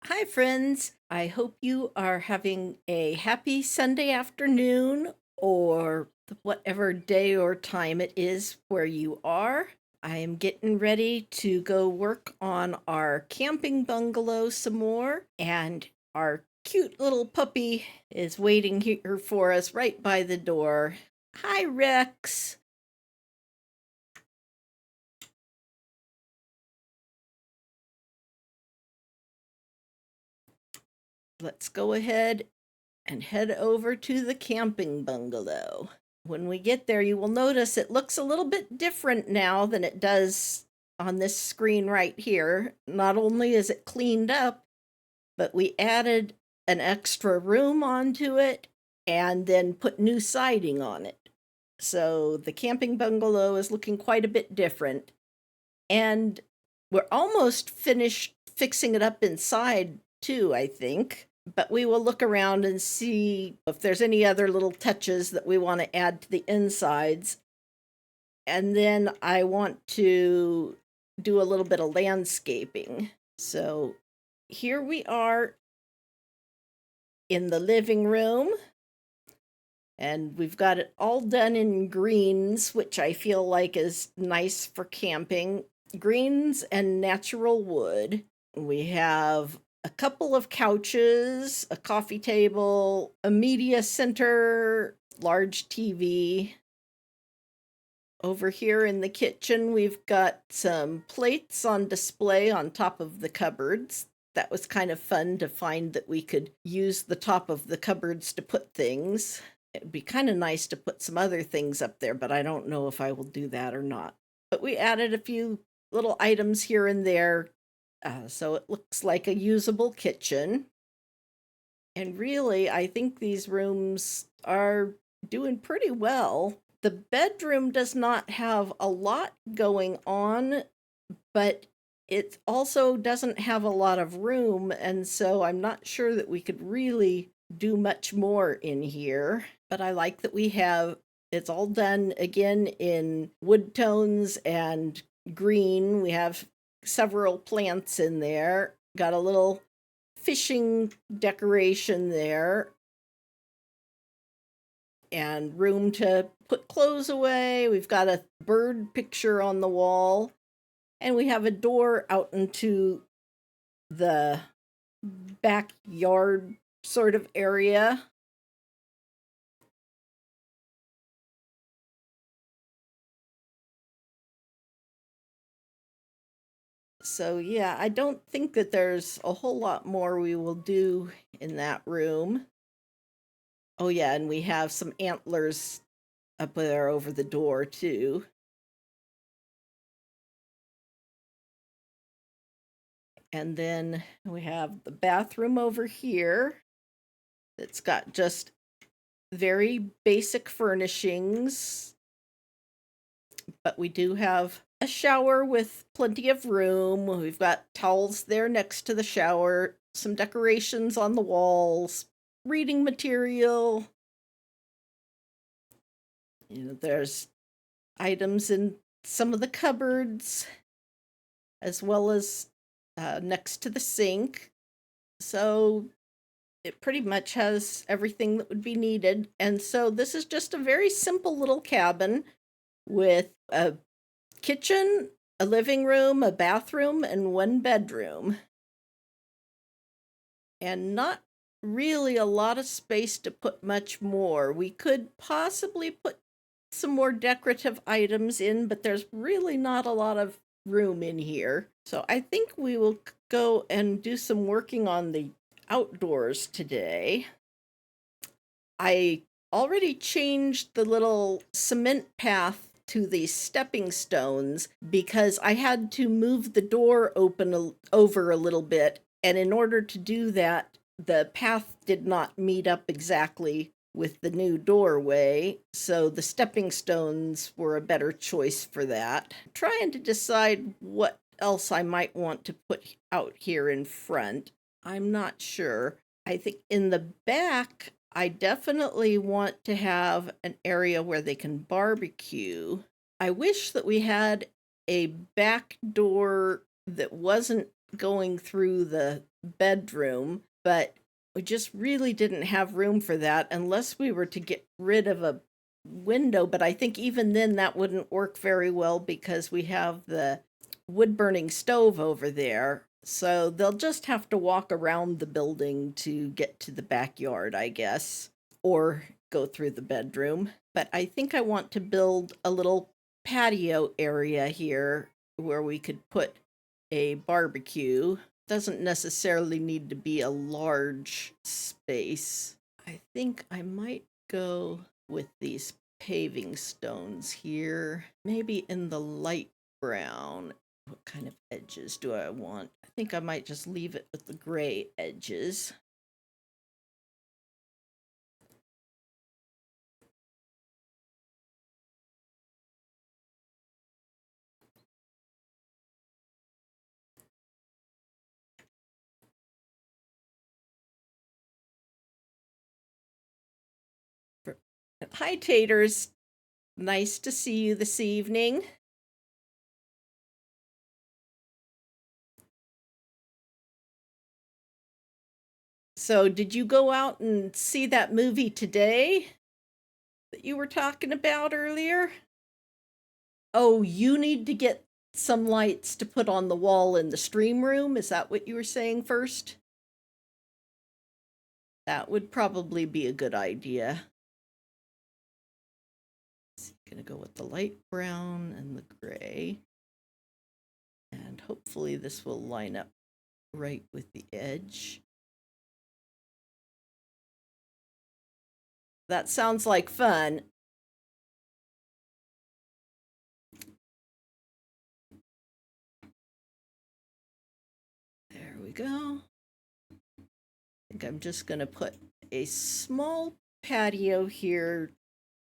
Hi, friends. I hope you are having a happy Sunday afternoon or whatever day or time it is where you are. I am getting ready to go work on our camping bungalow some more, and our cute little puppy is waiting here for us right by the door. Hi, Rex. Let's go ahead and head over to the camping bungalow. When we get there, you will notice it looks a little bit different now than it does on this screen right here. Not only is it cleaned up, but we added an extra room onto it and then put new siding on it. So the camping bungalow is looking quite a bit different. And we're almost finished fixing it up inside, too, I think. But we will look around and see if there's any other little touches that we want to add to the insides. And then I want to do a little bit of landscaping. So here we are in the living room, and we've got it all done in greens, which I feel like is nice for camping. Greens and natural wood. We have a couple of couches, a coffee table, a media center, large TV. Over here in the kitchen, we've got some plates on display on top of the cupboards. That was kind of fun to find that we could use the top of the cupboards to put things. It'd be kind of nice to put some other things up there, but I don't know if I will do that or not. But we added a few little items here and there, so it looks like a usable kitchen. And really, I think these rooms are doing pretty well. The bedroom does not have a lot going on, but it also doesn't have a lot of room, and so I'm not sure that we could really do much more in here. But I like that we have it's all done again in wood tones and green. We have several plants in there. Got a little fishing decoration there and room to put clothes away. We've got a bird picture on the wall, and we have a door out into the backyard sort of area. So, yeah, I don't think that there's a whole lot more we will do in that room. Oh, yeah, and we have some antlers up there over the door, too. And then we have the bathroom over here. It's got just very basic furnishings, but we do have a shower with plenty of room. We've got towels there next to the shower, some decorations on the walls, reading material. There's items in some of the cupboards, as well as next to the sink. So it pretty much has everything that would be needed. And so this is just a very simple little cabin with a kitchen, a living room, a bathroom, and one bedroom. And not really a lot of space to put much more. We could possibly put some more decorative items in, but there's really not a lot of room in here. So I think we will go and do some working on the outdoors today. I already changed the little cement path to the stepping stones because I had to move the door over a little bit. And in order to do that, the path did not meet up exactly with the new doorway. So the stepping stones were a better choice for that. Trying to decide what else I might want to put out here in front. I'm not sure. I think in the back, I definitely want to have an area where they can barbecue. I wish that we had a back door that wasn't going through the bedroom, but we just really didn't have room for that unless we were to get rid of a window. But I think even then that wouldn't work very well because we have the wood burning stove over there. So they'll just have to walk around the building to get to the backyard, I guess, or go through the bedroom. But I think I want to build a little patio area here where we could put a barbecue. Doesn't necessarily need to be a large space. I think I might go with these paving stones here, maybe in the light brown. What kind of edges do I want? I think I might just leave it with the gray edges. Hi, Taters. Nice to see you this evening. So, did you go out and see that movie today that you were talking about earlier? Oh, you need to get some lights to put on the wall in the stream room. Is that what you were saying first? That would probably be a good idea. So gonna go with the light brown and the gray. And hopefully this will line up right with the edge. That sounds like fun. There we go. I think I'm just gonna put a small patio here,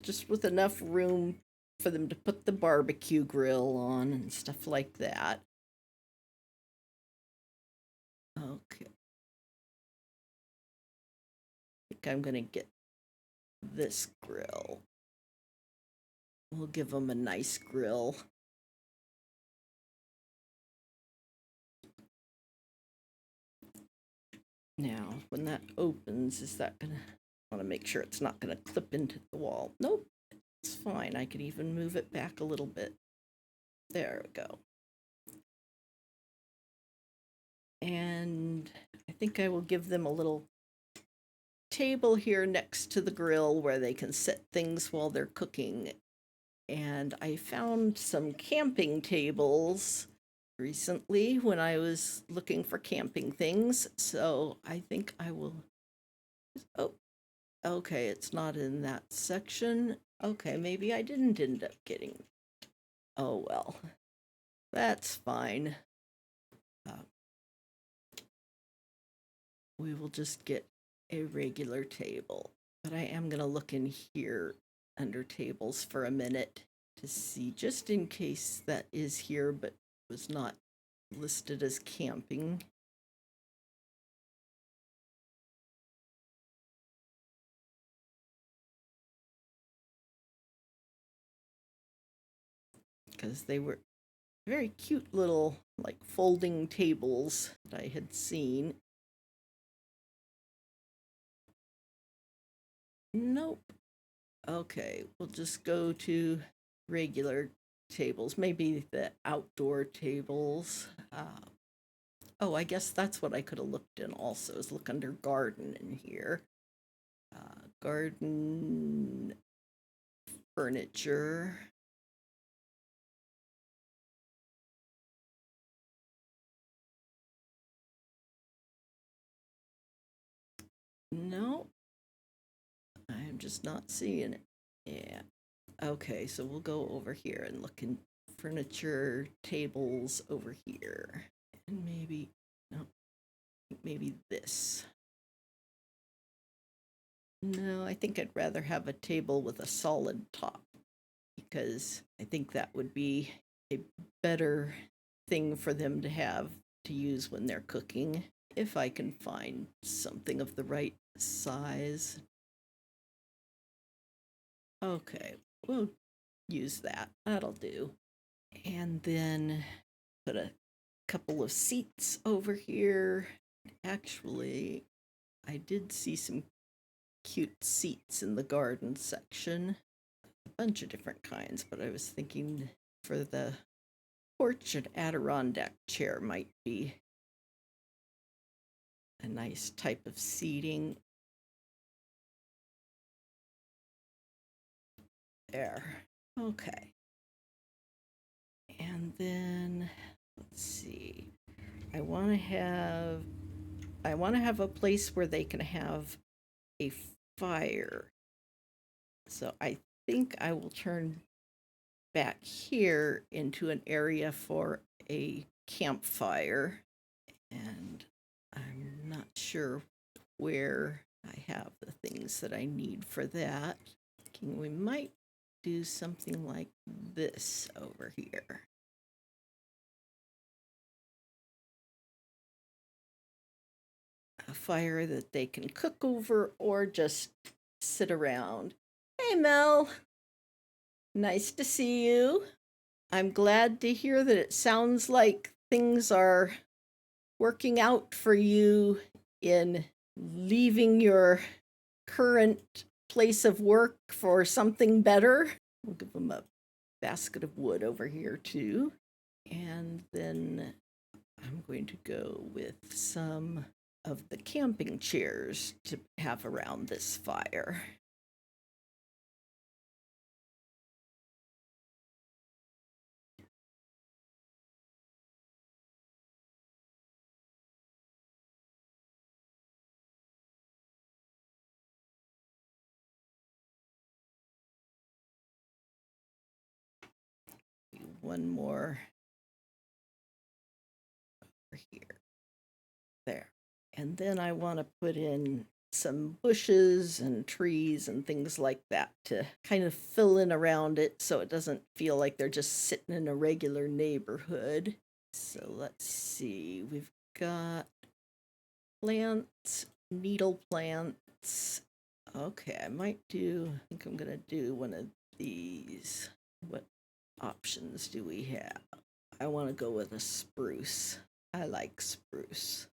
just with enough room for them to put the barbecue grill on and stuff like that. Okay. I think I'm gonna get this grill. We'll give them a nice grill. Now, when that opens, is that gonna, I want to make sure it's not gonna clip into the wall. Nope, it's fine. I could even move it back a little bit. There we go. And I think I will give them a little table here next to the grill where they can set things while they're cooking. And I found some camping tables recently when I was looking for camping things. So I think I will. Oh, okay, it's not in that section. Okay, maybe I didn't end up getting. Oh well, that's fine. Uh, we will just get a regular table. But I am going to look in here under tables for a minute to see, just in case that is here but was not listed as camping. Because they were very cute little, like, folding tables that I had seen. Nope. Okay, we'll just go to regular tables, maybe the outdoor tables. Oh, I guess that's what I could have looked in also, is look under garden in here. Garden furniture. No, I'm just not seeing it. Yeah. Okay, so we'll go over here and look in furniture tables over here. And maybe, no, maybe this. No, I think I'd rather have a table with a solid top because I think that would be a better thing for them to have to use when they're cooking. If I can find something of the right size. Okay, we'll use that. That'll do. And then put a couple of seats over here. Actually, I did see some cute seats in the garden section. A bunch of different kinds, but I was thinking for the porch, an Adirondack chair might be a nice type of seating. There. Okay. And then let's see. I want to have a place where they can have a fire. So I think I will turn back here into an area for a campfire. And I'm not sure where I have the things that I need for that. We might do something like this over here. A fire that they can cook over or just sit around. Hey, Mel. Nice to see you. I'm glad to hear that it sounds like things are working out for you in leaving your current place of work for something better. We'll give them a basket of wood over here, too. And then I'm going to go with some of the camping chairs to have around this fire. One more over here. There. And then I want to put in some bushes and trees and things like that to kind of fill in around it so it doesn't feel like they're just sitting in a regular neighborhood. So let's see. We've got plants, needle plants. Okay, I think I'm going to do one of these. What options do we have? I want to go with a spruce. I like spruce.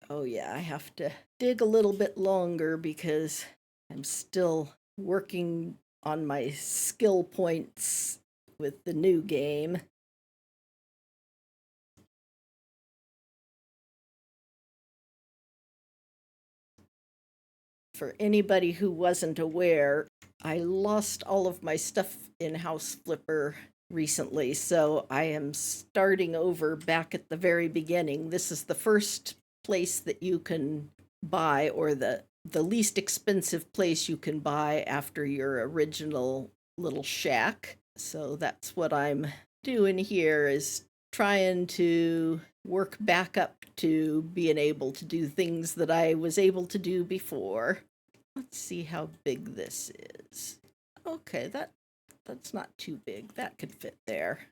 Oh, yeah, I have to dig a little bit longer because I'm still working on my skill points with the new game. For anybody who wasn't aware, I lost all of my stuff in House Flipper recently, so I am starting over back at the very beginning. This is the first place that you can buy, or the least expensive place you can buy after your original little shack. So that's what I'm doing here, is trying to work back up to being able to do things that I was able to do before. Let's see how big this is. Okay, that's not too big. That could fit there.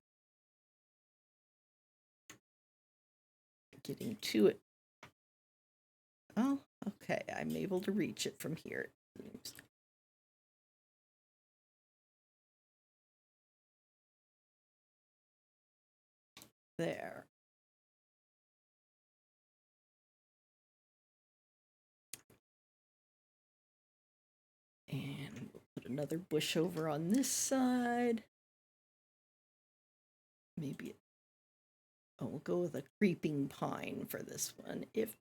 Getting to it. Oh, okay. I'm able to reach it from here. There. And we'll put another bush over on this side. Maybe we'll go with a creeping pine for this one. If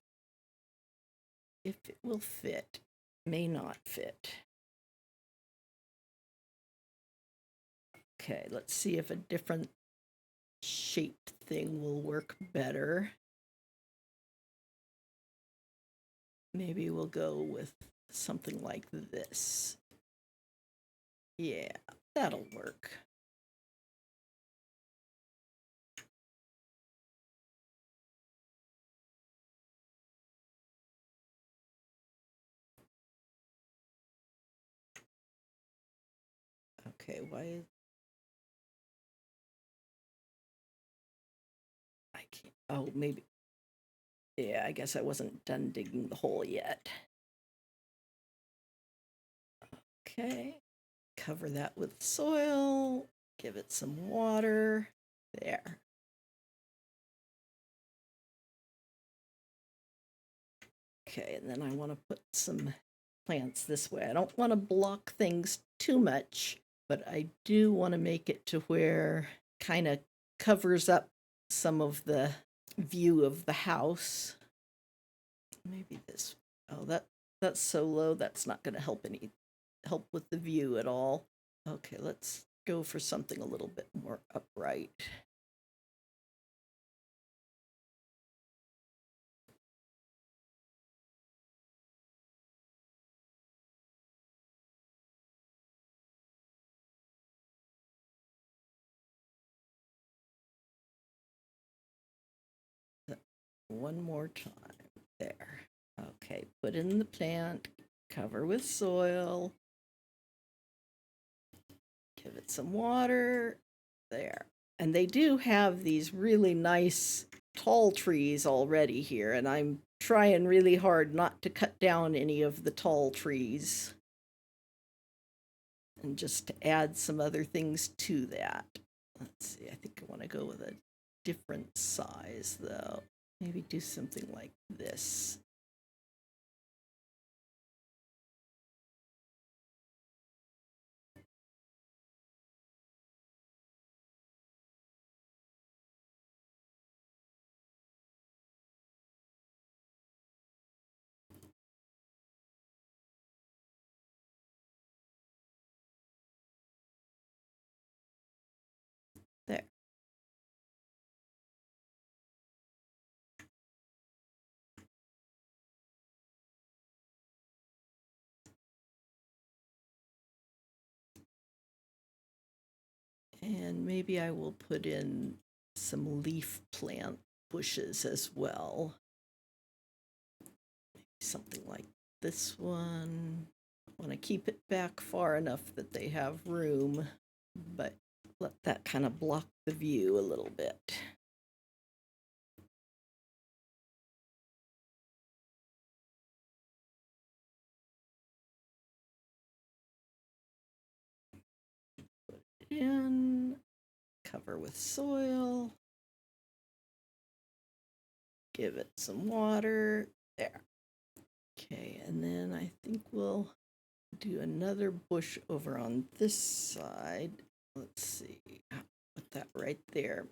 it will fit. May not fit. Okay, let's see if a different shaped thing will work better. Maybe we'll go with something like this. Yeah, that'll work. Okay, why? I can't. Oh, maybe Yeah, I guess I wasn't done digging the hole yet. Okay, cover that with soil, give it some water. There. Okay, and then I want to put some plants this way. I don't want to block things too much, but I do want to make it to where kind of covers up some of the view of the house. Maybe this. Oh, that's so low. That's not going to help with the view at all. Okay, let's go for something a little bit more upright. One more time. There. Okay, put in the plant, cover with soil, give it some water. There. And they do have these really nice tall trees already here, and I'm trying really hard not to cut down any of the tall trees and just to add some other things to that. Let's see, I think I want to go with a different size though. Maybe do something like this. There. And maybe I will put in some leaf plant bushes as well. Something like this one. I want to keep it back far enough that they have room, but let that kind of block the view a little bit. Put it in, cover with soil, give it some water. There. Okay, and then I think we'll do another bush over on this side. Let's see, put that right there.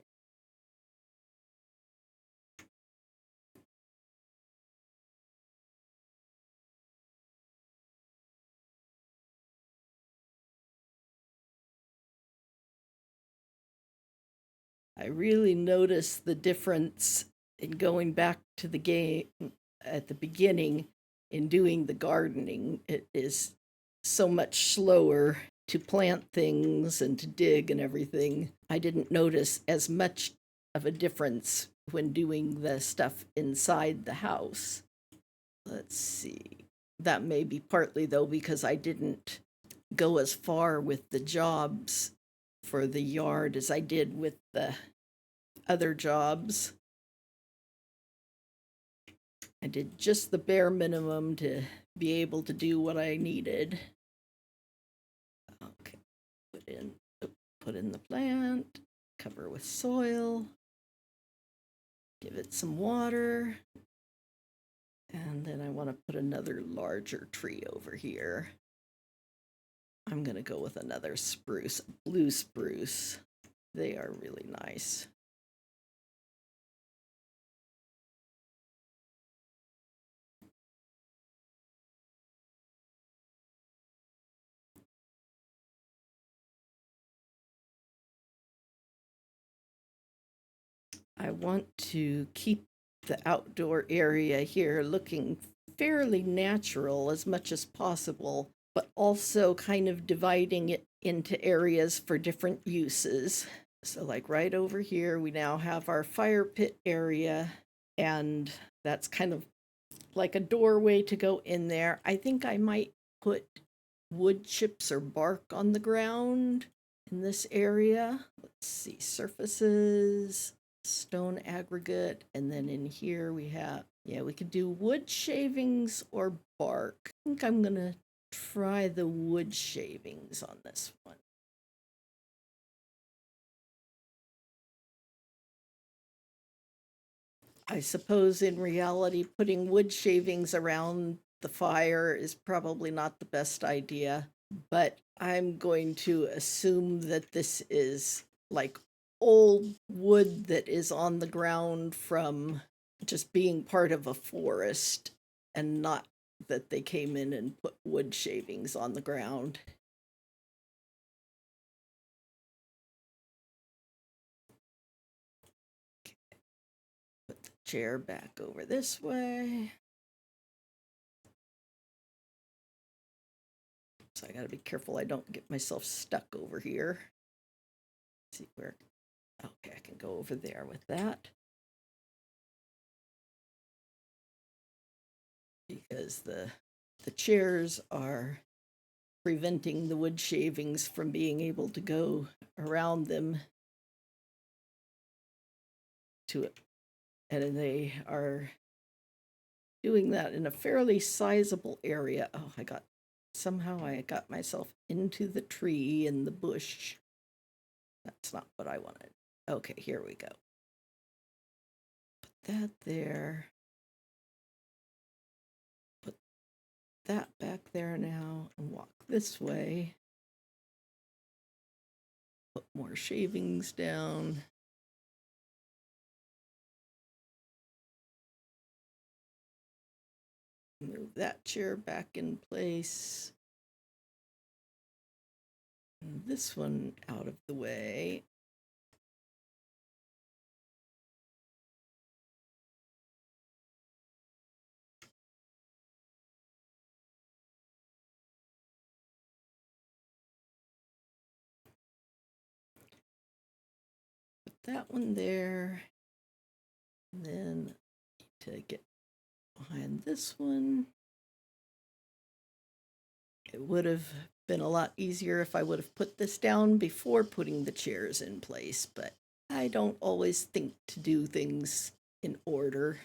I really noticed the difference in going back to the game at the beginning in doing the gardening. It is so much slower to plant things and to dig and everything. I didn't notice as much of a difference when doing the stuff inside the house. Let's see. That may be partly, though, because I didn't go as far with the jobs for the yard as I did with the other jobs. I did just the bare minimum to be able to do what I needed. Okay, put in the plant, cover with soil, give it some water, and then I want to put another larger tree over here. I'm going to go with another spruce, blue spruce. They are really nice. I want to keep the outdoor area here looking fairly natural as much as possible, but also kind of dividing it into areas for different uses. So, like right over here, we now have our fire pit area, and that's kind of like a doorway to go in there. I think I might put wood chips or bark on the ground in this area. Let's see, surfaces, stone aggregate, and then in here we have Yeah, we could do wood shavings or bark. I think I'm gonna try the wood shavings on this one. I suppose in reality, putting wood shavings around the fire is probably not the best idea, but I'm going to assume that this is like old wood that is on the ground from just being part of a forest and not that they came in and put wood shavings on the ground. Put the chair back over this way. So I gotta be careful I don't get myself stuck over here. Let's see where. Okay, I can go over there with that. Because the chairs are preventing the wood shavings from being able to go around them to it. And they are doing that in a fairly sizable area. Oh, somehow I got myself into the tree in the bush. That's not what I wanted. Okay, here we go. Put that there. Put that back there now and walk this way. Put more shavings down. Move that chair back in place. And this one out of the way. Put that one there. And then to get behind this one. It would have been a lot easier if I would have put this down before putting the chairs in place, but I don't always think to do things in order.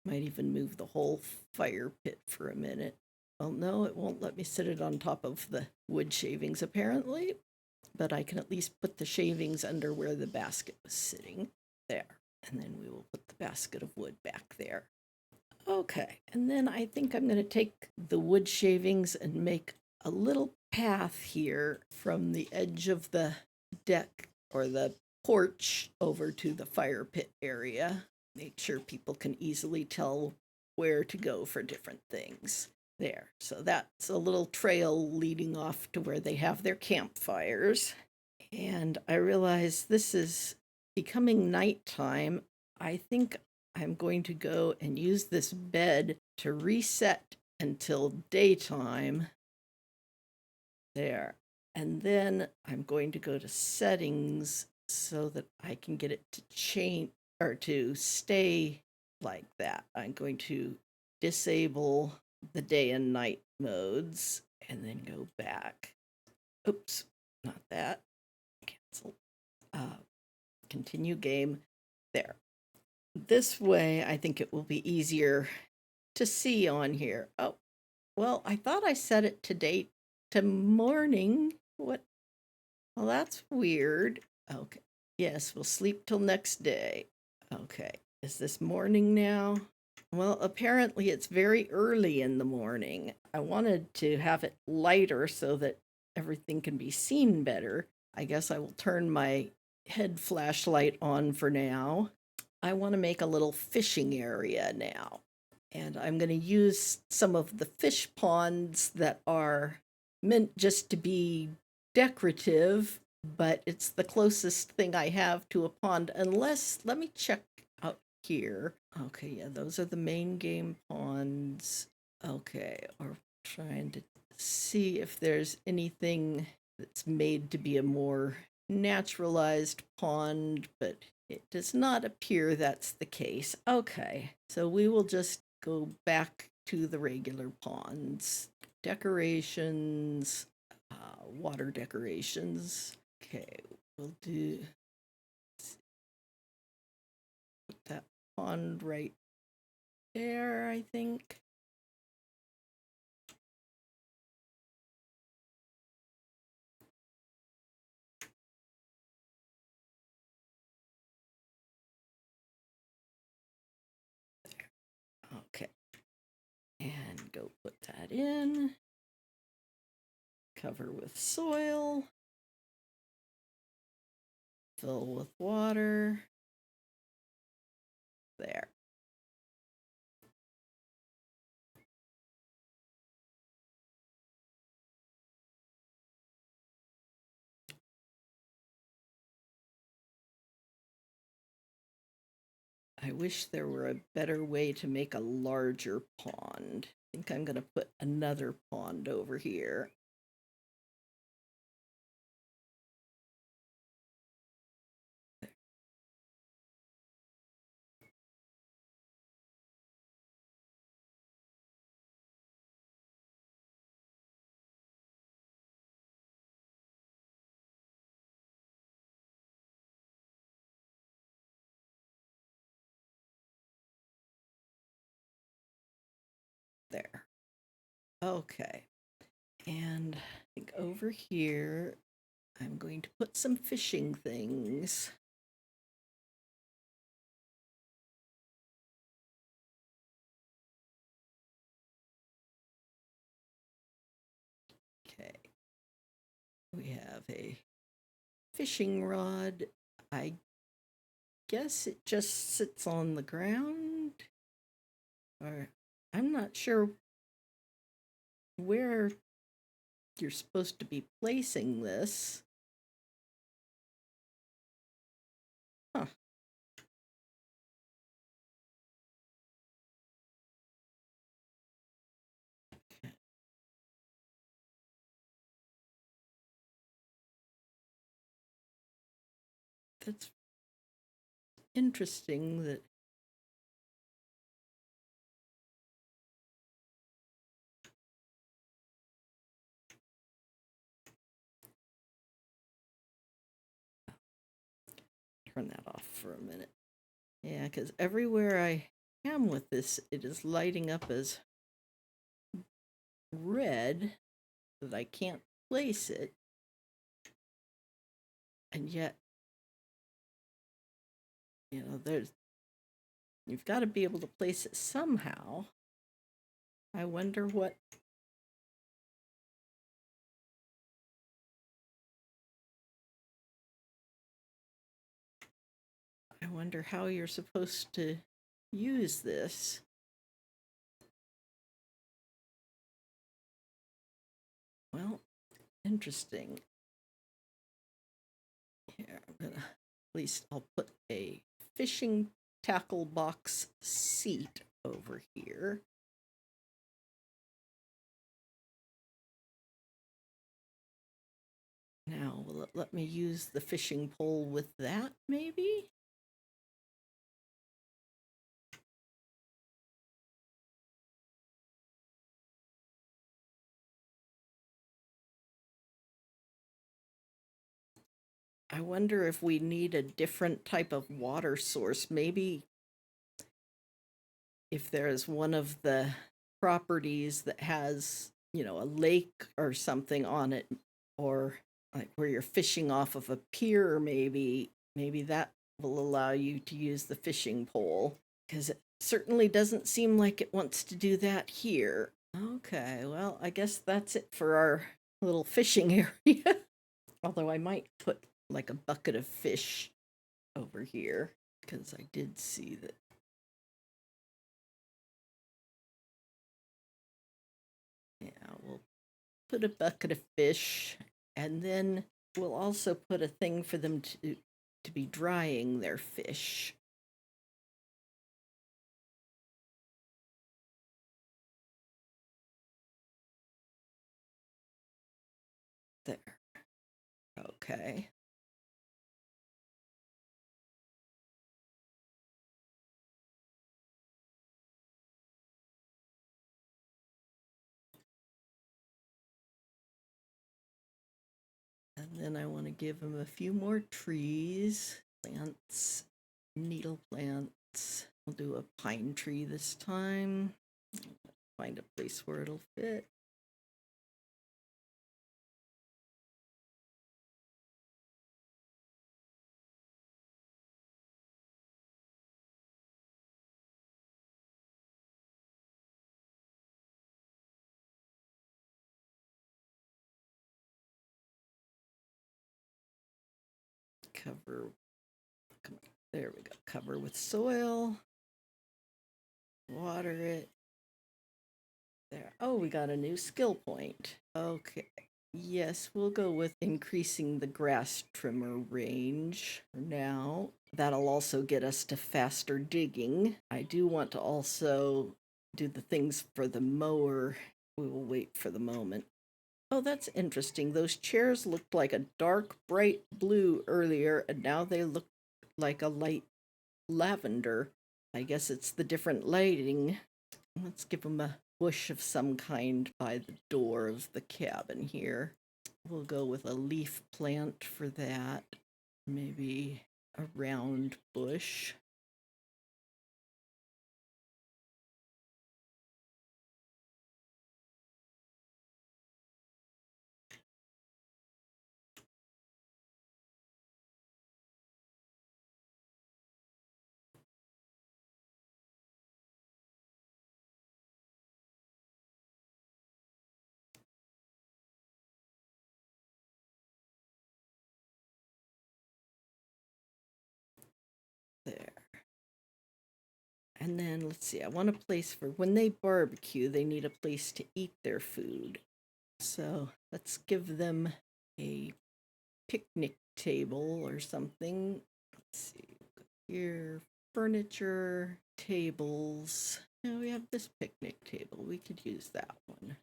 Might even move the whole fire pit for a minute. Well, no, it won't let me sit it on top of the wood shavings, apparently, but I can at least put the shavings under where the basket was sitting. There. And then we will put the basket of wood back there. Okay, and then I think I'm going to take the wood shavings and make a little path here from the edge of the deck or the porch over to the fire pit area. Make sure people can easily tell where to go for different things. There. So that's a little trail leading off to where they have their campfires. And I realize this is becoming nighttime. I think I'm going to go and use this bed to reset until daytime. There. And then I'm going to go to settings so that I can get it to change or to stay like that. I'm going to disable the day and night modes and then go back. Oops, not that. Cancel. Continue game. There. This way, I think it will be easier to see on here. Oh, well, I thought I set it to date to morning. What? Well, that's weird. Okay. Yes, we'll sleep till next day. Okay. Is this morning now? Well, apparently it's very early in the morning. I wanted to have it lighter so that everything can be seen better. I guess I will turn my head flashlight on for now. I want to make a little fishing area now. And I'm going to use some of the fish ponds that are meant just to be decorative, but it's the closest thing I have to a pond, unless, let me check out here. Okay, yeah, those are the main game ponds. Okay, we're trying to see if there's anything that's made to be a more naturalized pond, but it does not appear that's the case. Okay, so we will just go back to the regular ponds. Decorations, water decorations. Okay, we'll do put that pond right there, I think. Okay. And go put that in. Cover with soil. Fill with water. There. I wish there were a better way to make a larger pond. I think I'm going to put another pond over here. There. Okay. And I think over here, I'm going to put some fishing things. Okay. We have a fishing rod. I guess it just sits on the ground. Or I'm not sure where you're supposed to be placing this. Huh. That's interesting that turn that off for a minute. Yeah, because everywhere I am with this, it is lighting up as red that I can't place it. And yet, you've got to be able to place it somehow. I wonder what. I wonder how you're supposed to use this. Well, interesting. Here, at least I'll put a fishing tackle box seat over here. Now, will it let me use the fishing pole with that, maybe? I wonder if we need a different type of water source. Maybe if there's one of the properties that has, a lake or something on it, or like where you're fishing off of a pier, maybe that will allow you to use the fishing pole, because it certainly doesn't seem like it wants to do that here. Okay, well, I guess that's it for our little fishing area. Although I might put like a bucket of fish over here, because I did see that. Yeah, we'll put a bucket of fish, and then we'll also put a thing for them to be drying their fish. There. Okay. And then I want to give them a few more trees, plants, needle plants. We'll do a pine tree this time. Find a place where it'll fit. Cover, come on, there we go. Cover with soil. Water it. There. Oh, we got a new skill point. Okay. Yes, we'll go with increasing the grass trimmer range for now. That'll also get us to faster digging. I do want to also do the things for the mower. We will wait for the moment. Oh, that's interesting. Those chairs looked like a dark, bright blue earlier, and now they look like a light lavender. I guess it's the different lighting. Let's give them a bush of some kind by the door of the cabin here. We'll go with a leaf plant for that. Maybe a round bush. There. And then let's see, I want a place for when they barbecue, they need a place to eat their food. So let's give them a picnic table or something. Let's see, here, furniture, tables. Now we have this picnic table. We could use that one.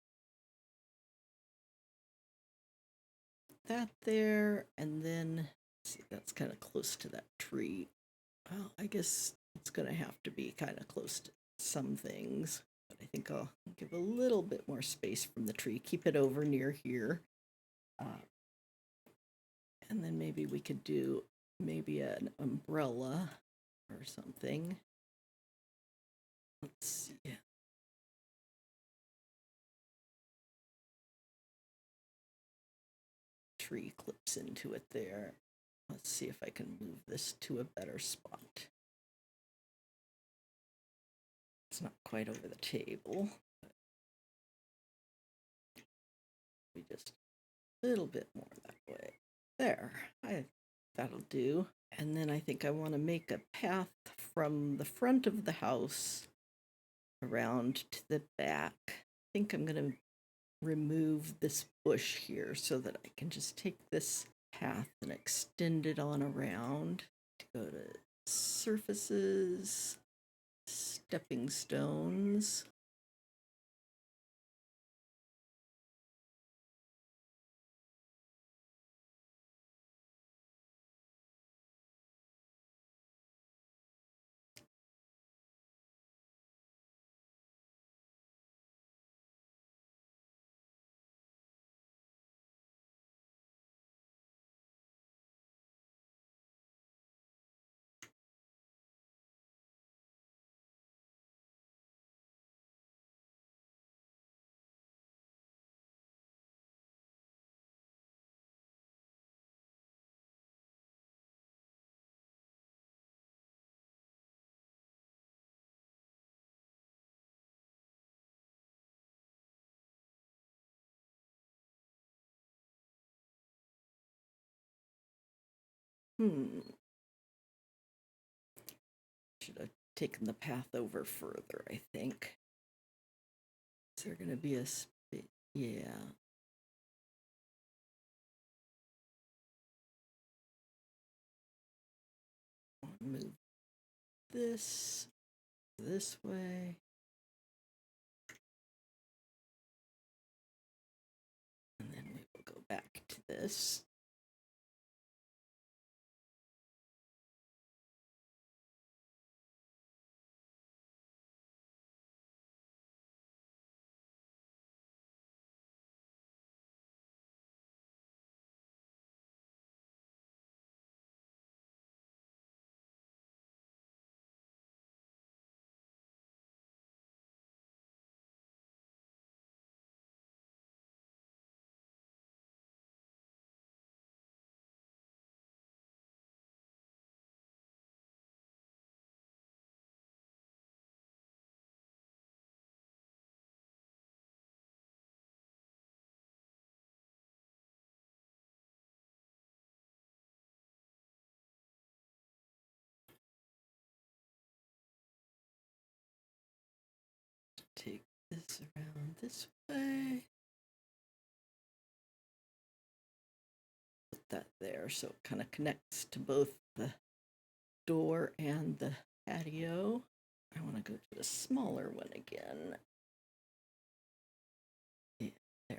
That there, and then see, that's kind of close to that tree. Well, I guess it's going to have to be kind of close to some things. But I think I'll give a little bit more space from the tree. Keep it over near here. Uh, and then maybe we could do maybe an umbrella or something. Let's see. Tree clips into it there. Let's see if I can move this to a better spot. It's not quite over the table. We just a little bit more that way. There. That'll do. And then I think I want to make a path from the front of the house around to the back. I think I'm going to remove this bush here so that I can just take this path and extend it on around. To go to surfaces, stepping stones. Hmm. Should have taken the path over further, I think. Is there going to be a space? Yeah. Move this way. And then we will go back to this. take this around this way. Put that there so it kind of connects to both the door and the patio. I want to go to the smaller one again. Yeah, there.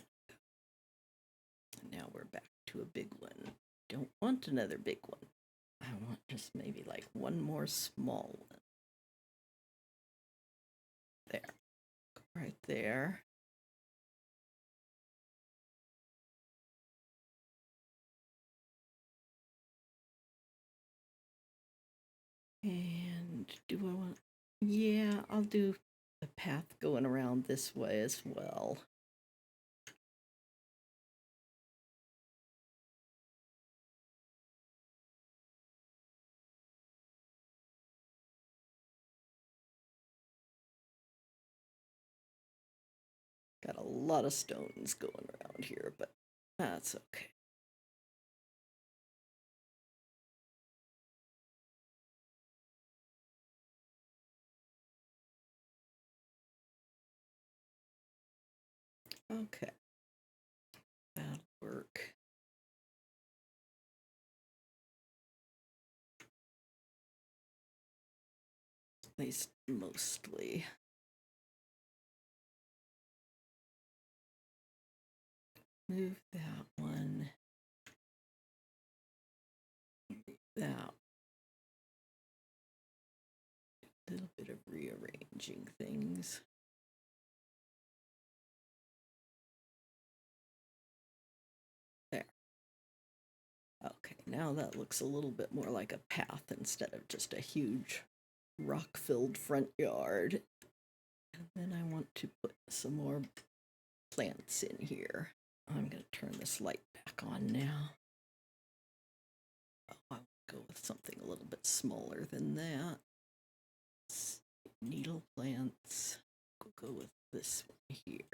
And now we're back to a big one. Don't want another big one. I want just maybe like one more small one. There. Right there. And do I want... Yeah, I'll do the path going around this way as well. Got a lot of stones going around here, but that's okay. Okay. That'll work. At least mostly. Move that one. That. A little bit of rearranging things. There. Okay, now that looks a little bit more like a path instead of just a huge rock-filled front yard. And then I want to put some more plants in here. I'm going to turn this light back on now. Oh, I'll go with something a little bit smaller than that. Needle plants. We'll go with this one here.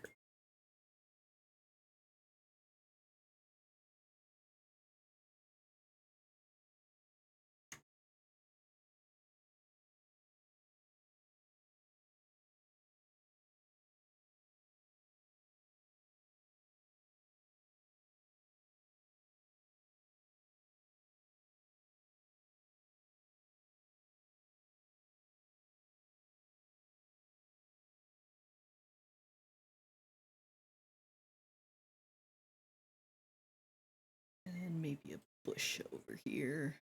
And maybe a bush over here.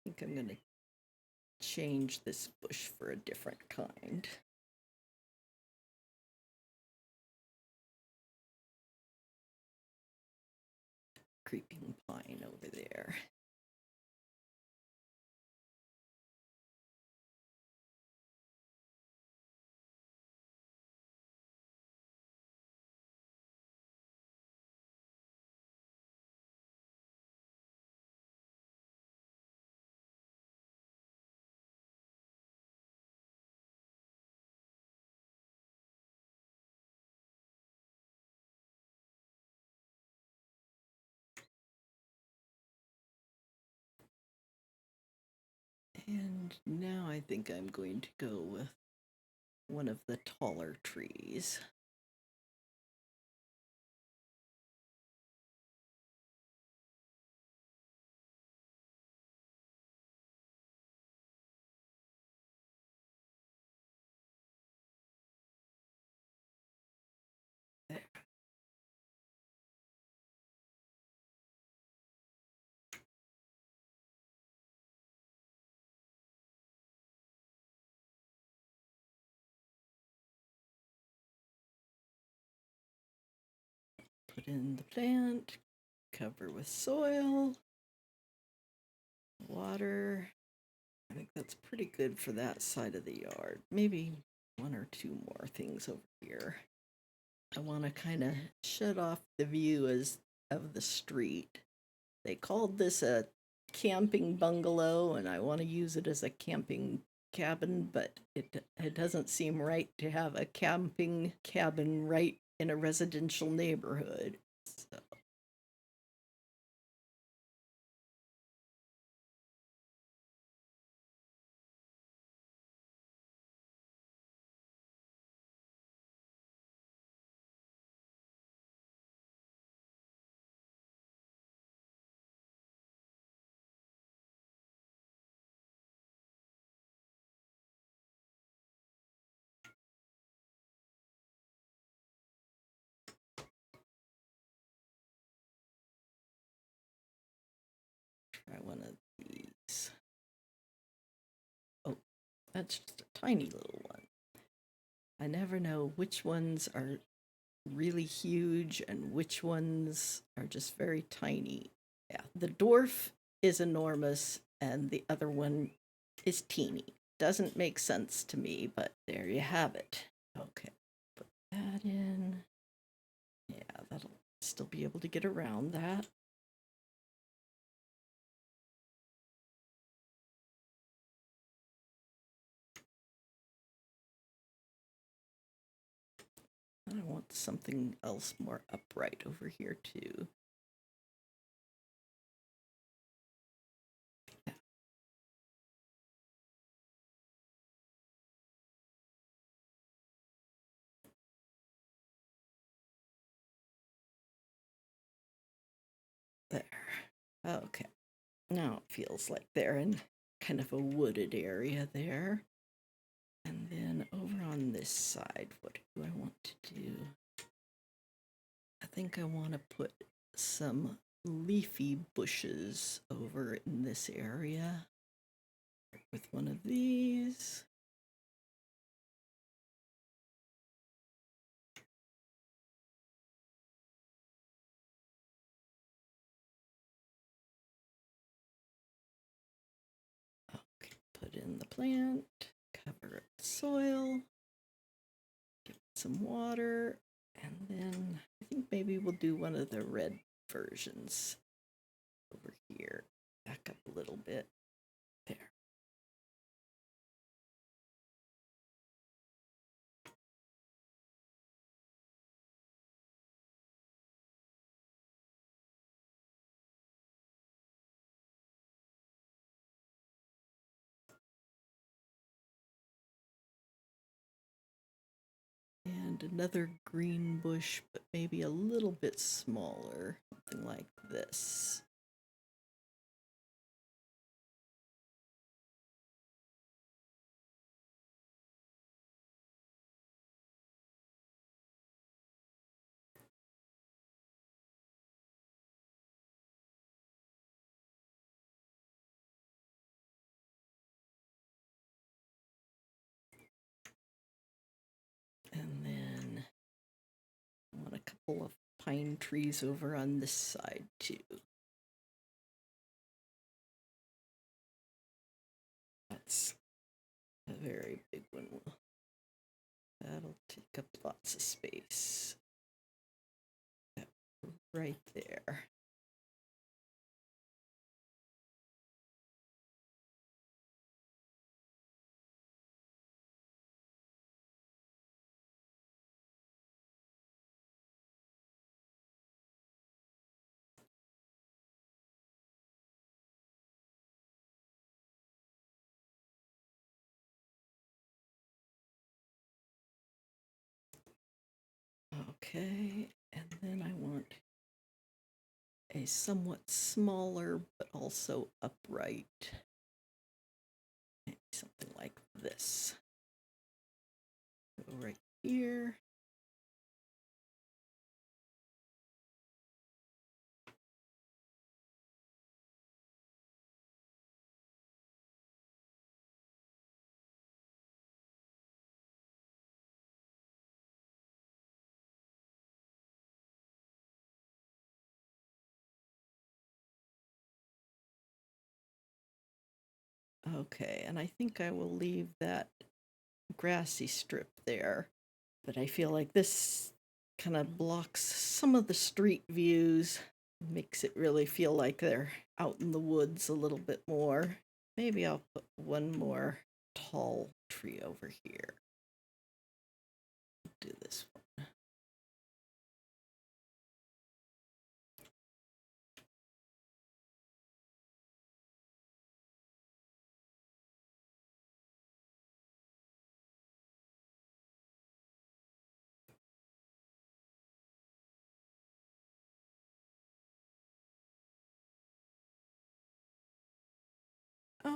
I think I'm going to change this bush for a different kind. Creeping pine over there. And now I think I'm going to go with one of the taller trees. There. Put in the plant, cover with soil. water. I think that's pretty good for that side of the yard. Maybe one or two more things over here. I want to kind of shut off the view of the street. They called this a camping bungalow, and I want to use it as a camping cabin, but it doesn't seem right to have a camping cabin right in a residential neighborhood. So try one of these. Oh, that's just a tiny little one. I never know which ones are really huge and which ones are just very tiny. Yeah, the dwarf is enormous and the other one is teeny. Doesn't make sense to me, but there you have it. Okay, put that in. Yeah, that'll still be able to get around that. I want something else more upright over here too. Yeah. There. Okay. Now it feels like they're in kind of a wooded area there. And then over on this side, what do I want to do? I think I want to put some leafy bushes over in this area with one of these. Okay, put in the plant, cover it with soil, give it some water, and then I think maybe we'll do one of the red versions over here. Back up a little bit. There. And another green bush, but maybe a little bit smaller, something like this. And then I want a couple of pine trees over on this side too. That's a very big one. That'll take up lots of space. Right there. Okay, and then I want a somewhat smaller but also upright. Maybe something like this. Go right here. Okay, and I think I will leave that grassy strip there. But I feel like this kind of blocks some of the street views, makes it really feel like they're out in the woods a little bit more. Maybe I'll put one more tall tree over here. Do this one.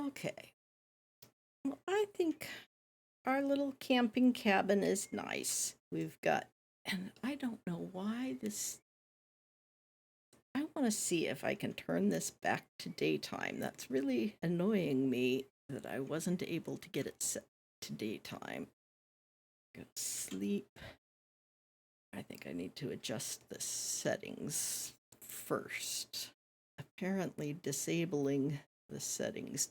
Okay. Well, I think our little camping cabin is nice. We've got, and I don't know why this, I want to see if I can turn this back to daytime. That's really annoying me that I wasn't able to get it set to daytime. Go to sleep. I think I need to adjust the settings first. Apparently, disabling the settings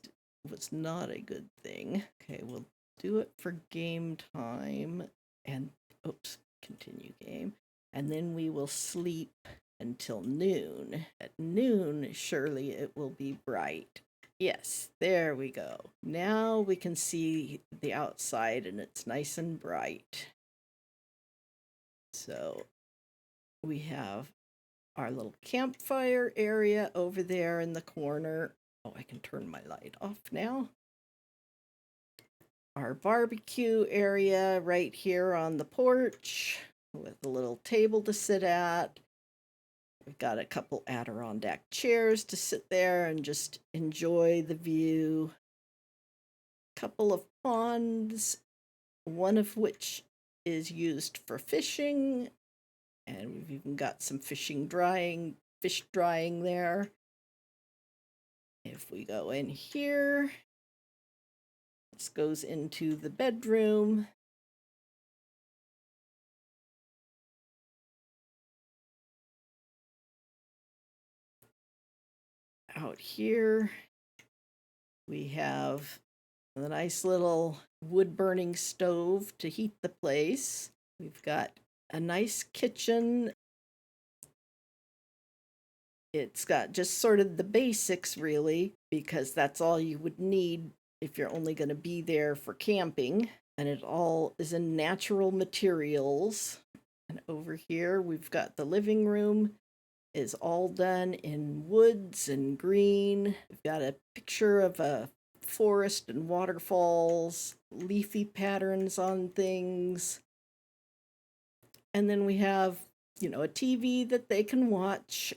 was not a good thing. Okay, we'll do it for game time and oops, continue game. And then we will sleep until noon. At noon, surely it will be bright. Yes, there we go. Now we can see the outside and it's nice and bright. So we have our little campfire area over there in the corner. Oh, I can turn my light off now. Our barbecue area right here on the porch with a little table to sit at. We've got a couple Adirondack chairs to sit there and just enjoy the view. Couple of ponds, one of which is used for fishing, and we've even got some fish drying there. If we go in here, this goes into the bedroom. Out here, we have a nice little wood burning stove to heat the place. We've got a nice kitchen. It's got just sort of the basics, really, because that's all you would need if you're only going to be there for camping. And it all is in natural materials. And over here, we've got the living room is all done in woods and green. We've got a picture of a forest and waterfalls, leafy patterns on things. And then we have, a TV that they can watch,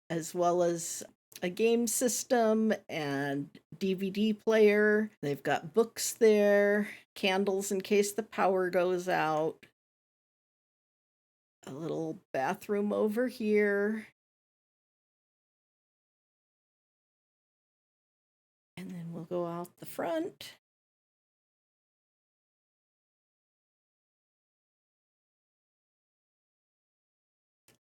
as well as a game system and DVD player. They've got books there, candles in case the power goes out. A little bathroom over here. And then we'll go out the front.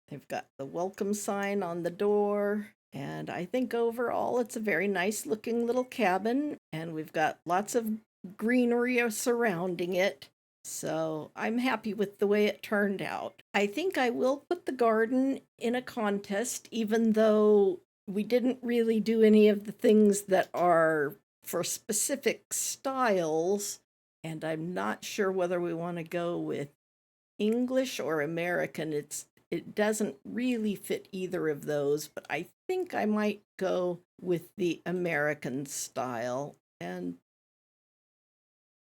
They've got the welcome sign on the door. And I think overall it's a very nice looking little cabin. And we've got lots of greenery surrounding it. So I'm happy with the way it turned out. I think I will put the garden in a contest, even though we didn't really do any of the things that are for specific styles. And I'm not sure whether we want to go with English or American. It doesn't really fit either of those, but I think I might go with the American style. And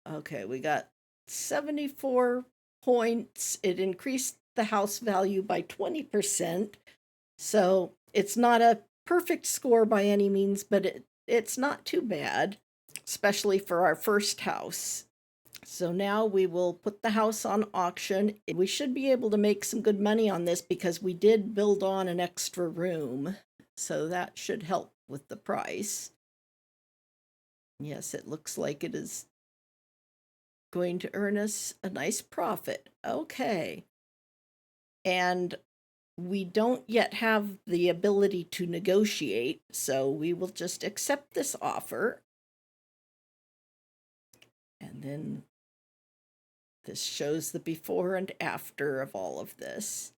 okay, we got 74 points. It increased the house value by 20%. So it's not a perfect score by any means, but it's not too bad, especially for our first house. So now we will put the house on auction. We should be able to make some good money on this because we did build on an extra room. So that should help with the price. Yes, it looks like it is going to earn us a nice profit. Okay. And we don't yet have the ability to negotiate, so we will just accept this offer. And then this shows the before and after of all of this.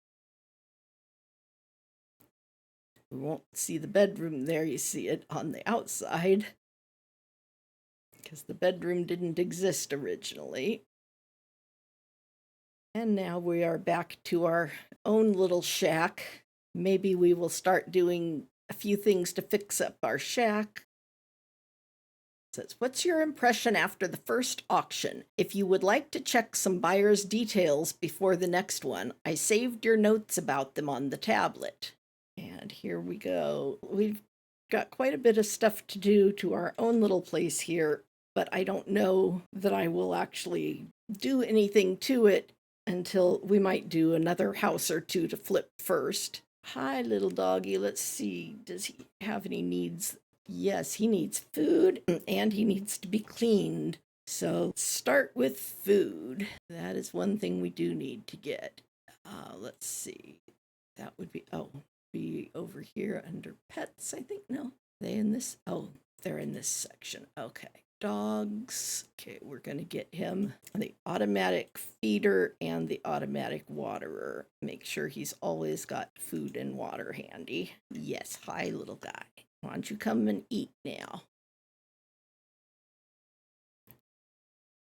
We won't see the bedroom there, you see it on the outside, because the bedroom didn't exist originally. And now we are back to our own little shack. Maybe we will start doing a few things to fix up our shack. It says, what's your impression after the first auction? If you would like to check some buyer's details before the next one, I saved your notes about them on the tablet. And here we go. We've got quite a bit of stuff to do to our own little place here, but I don't know that I will actually do anything to it until we might do another house or two to flip first. Hi, little doggy. Let's see. Does he have any needs? Yes, he needs food and he needs to be cleaned. So start with food. That is one thing we do need to get. Let's see. That would be over here under pets, I think. No, they in this? Oh, they're in this section. Okay. Dogs. Okay, we're going to get him the automatic feeder and the automatic waterer. Make sure he's always got food and water handy. Yes, hi, little guy. Why don't you come and eat now?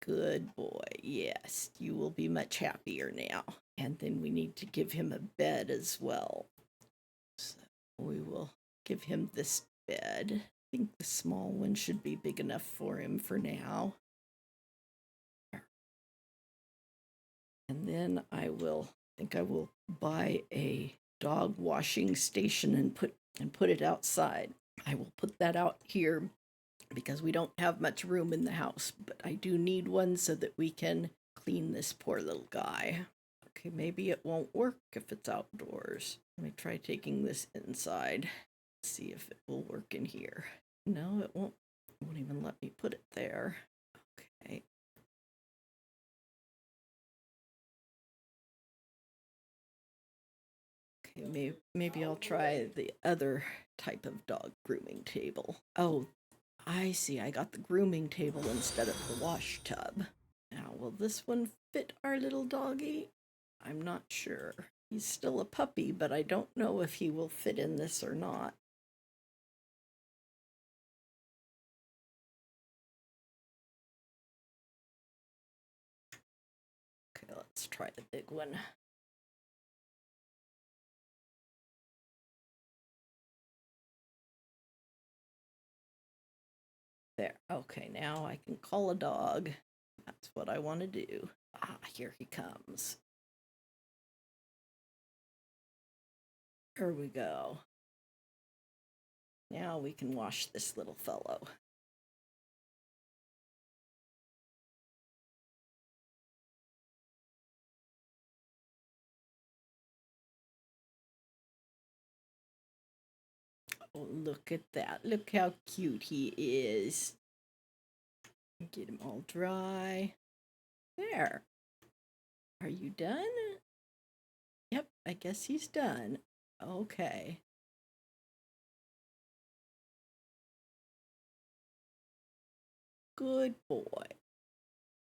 Good boy. Yes, you will be much happier now. And then we need to give him a bed as well. So we will give him this bed. I think the small one should be big enough for him for now. And then I think I will buy a dog washing station and put it outside. I will put that out here because we don't have much room in the house, but I do need one so that we can clean this poor little guy. Okay, maybe it won't work if it's outdoors. Let me try taking this inside. See if it will work in here. No, it won't. It won't even let me put it there. Okay. Okay, maybe I'll try the other type of dog grooming table. Oh, I see. I got the grooming table instead of the wash tub. Now, will this one fit our little doggy? I'm not sure. He's still a puppy, but I don't know if he will fit in this or not. Okay, let's try the big one. There. Okay, now I can call a dog. That's what I want to do. Ah, here he comes. Here we go. Now we can wash this little fellow. Oh, look at that. Look how cute he is. Get him all dry. There. Are you done? Yep, I guess he's done. Okay. Good boy.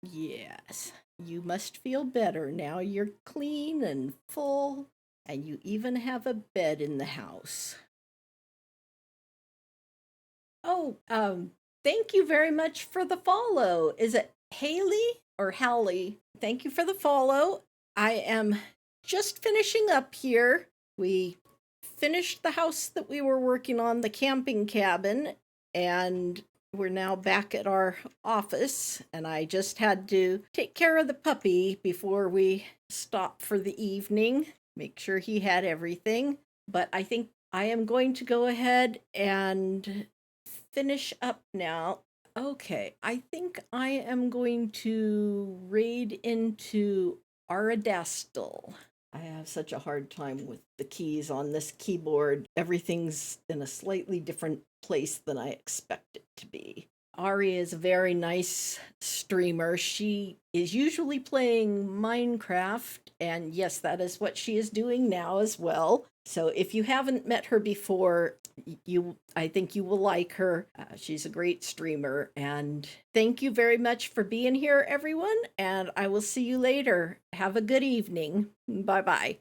Yes, you must feel better now you're clean and full, and you even have a bed in the house. Oh, thank you very much for the follow. Is it Haley or Hallie? Thank you for the follow. I am just finishing up here. We finished the house that we were working on, the camping cabin, and we're now back at our office. And I just had to take care of the puppy before we stop for the evening, make sure he had everything. But I think I am going to go ahead and finish up now. Okay, I think I am going to raid into Aradastal. I have such a hard time with the keys on this keyboard. Everything's in a slightly different place than I expect it to be. Ari is a very nice streamer. She is usually playing Minecraft, and yes, that is what she is doing now as well. So if you haven't met her before, I think you will like her. She's a great streamer, and thank you very much for being here, everyone, and I will see you later. Have a good evening. Bye-bye.